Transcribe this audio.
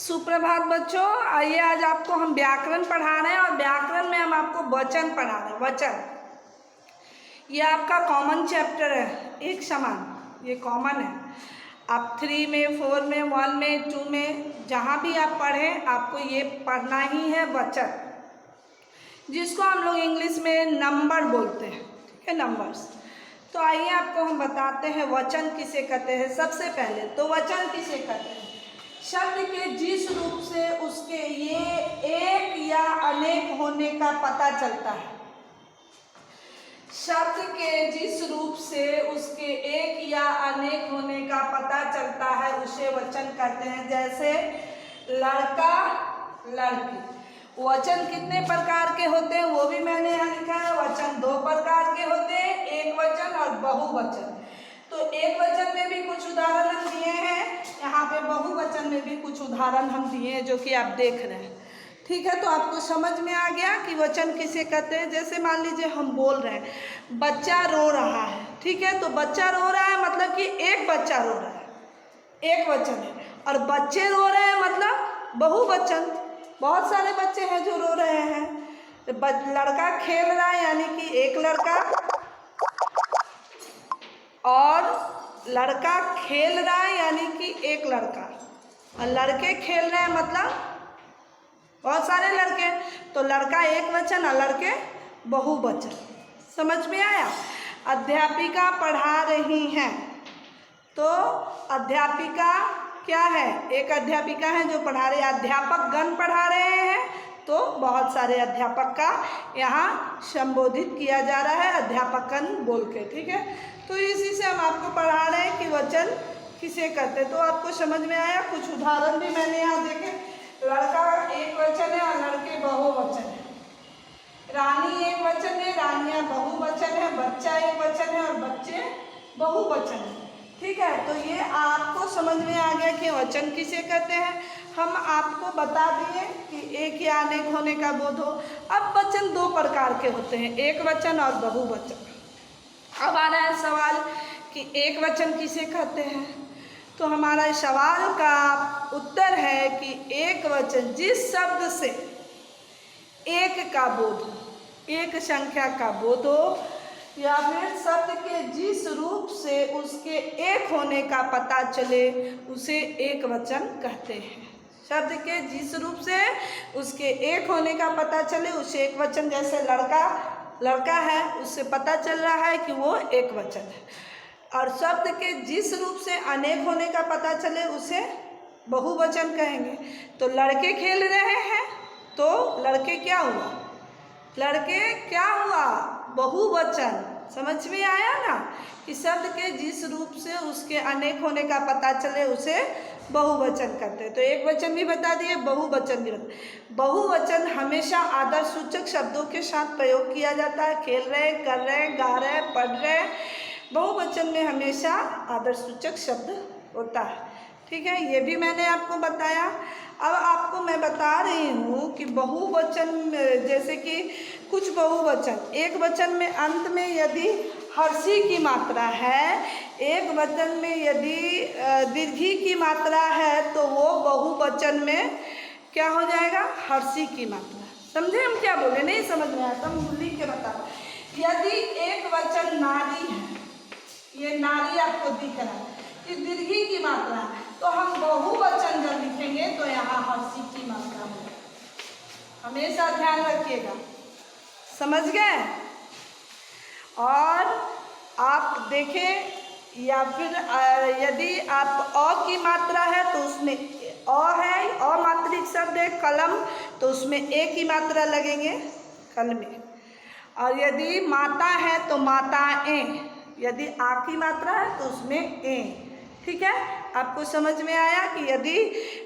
सुप्रभात बच्चों, आइए आज आपको हम व्याकरण पढ़ा रहे हैं और व्याकरण में हम आपको वचन पढ़ा रहे हैं। वचन ये आपका कॉमन चैप्टर है, एक समान, ये कॉमन है। आप 3 में, 4 में, 1 में, 2 में जहाँ भी आप पढ़ें आपको ये पढ़ना ही है वचन, जिसको हम लोग इंग्लिश में नंबर बोलते हैं। ठीक है, नंबर्स। तो आइए आपको हम बताते हैं वचन किसे कहते हैं। सबसे पहले तो वचन किसे कहते हैं? शब्द के जिस रूप से उसके ये एक या अनेक होने का पता चलता है। शब्द के जिस रूप से उसके एक या अनेक होने का पता चलता है उसे वचन कहते हैं। जैसे लड़का, लड़की। वचन कितने प्रकार के होते हैं वो भी मैंने यहाँ लिखा है। वचन 2 प्रकार के होते हैं, एक वचन और बहुवचन। तो एक वचन में भी कुछ उदाहरण हम दिए हैं, यहाँ पे बहुवचन में भी कुछ उदाहरण हम दिए हैं जो कि आप देख रहे हैं। ठीक है, तो आपको समझ में आ गया कि वचन किसे कहते हैं। जैसे मान लीजिए हम बोल रहे हैं बच्चा रो रहा है। ठीक है, तो बच्चा रो रहा है मतलब कि एक बच्चा रो रहा है, एक वचन है। और बच्चे रो रहे हैं मतलब बहुवचन, बहुत सारे बच्चे हैं जो रो रहे हैं। लड़का खेल रहा है यानी कि एक लड़का, और लड़का खेल रहा है यानी कि एक लड़का, और लड़के खेल रहे हैं मतलब बहुत सारे लड़के। तो लड़का एक वचन और लड़के बहुवचन। समझ में आया? अध्यापिका पढ़ा रही हैं, तो अध्यापिका क्या है? एक अध्यापिका है जो पढ़ा रही है। अध्यापक गण पढ़ा रहे हैं तो बहुत सारे अध्यापक का यहाँ संबोधित किया जा रहा है अध्यापकन बोल के। ठीक है, तो इसी से हम आपको पढ़ा रहे हैं कि वचन किसे कहते हैं। तो आपको समझ में आया? कुछ उदाहरण भी मैंने यहाँ देखे। लड़का एक वचन है और लड़के बहुवचन है। रानी एक वचन है, रानियाँ बहुवचन है। बच्चा एक वचन है और बच्चे बहुवचन है। ठीक है, तो ये आपको समझ में आ गया कि वचन किसे कहते हैं। हम आपको बता दिए कि एक या अनेक होने का बोध हो। अब वचन 2 प्रकार के होते हैं, एक वचन और बहुवचन। अब आ रहा है सवाल कि एक वचन किसे कहते हैं। तो हमारा सवाल का उत्तर है कि एक वचन जिस शब्द से एक का बोध हो, एक संख्या का बोध हो, या फिर शब्द के जिस रूप से उसके एक होने का पता चले उसे एक वचन कहते हैं। शब्द के जिस रूप से उसके एक होने का पता चले उसे एक वचन। जैसे लड़का, लड़का है, उससे पता चल रहा है कि वो एक वचन है। और शब्द के जिस रूप से अनेक होने का पता चले उसे बहुवचन कहेंगे। तो लड़के खेल रहे हैं तो लड़के क्या हुआ? लड़के क्या हुआ? बहुवचन। समझ में आया ना कि शब्द के जिस रूप से उसके अनेक होने का पता चले उसे बहुवचन कहते हैं। तो एक वचन भी बता दिए, बहुवचन भी बता। बहुवचन हमेशा आदर्शसूचक शब्दों के साथ प्रयोग किया जाता है। खेल रहे, कर रहे, गा रहे, पढ़ रहे। बहुवचन में हमेशा आदर्शसूचक शब्द होता है। ठीक है, ये भी मैंने आपको बताया। अब आपको मैं बता रही हूँ कि बहुवचन, जैसे कि कुछ बहुवचन, एक वचन में अंत में यदि हर्षी की मात्रा है, एक वचन में यदि दीर्घी की मात्रा है, तो वो बहुवचन में क्या हो जाएगा? हर्षी की मात्रा। समझे हम क्या बोले? नहीं समझ में आया तो हम लिख के बताओ। यदि एक वचन नारी है, ये नारी आपको दिख रहा है, ये दीर्घी की मात्रा है, तो हम बहुवचन जब लिखेंगे तो यहाँ हर्षी की मात्रा होगी। हमेशा ध्यान रखिएगा, समझ गए? और आप देखें, या फिर यदि आप अ की मात्रा है तो उसमें अ है, अमात्रिक शब्द है, कलम, तो उसमें ए की मात्रा लगेंगे कल में। और यदि माता है तो माताएं, यदि आ की मात्रा है तो उसमें ए। ठीक है, आपको समझ में आया कि यदि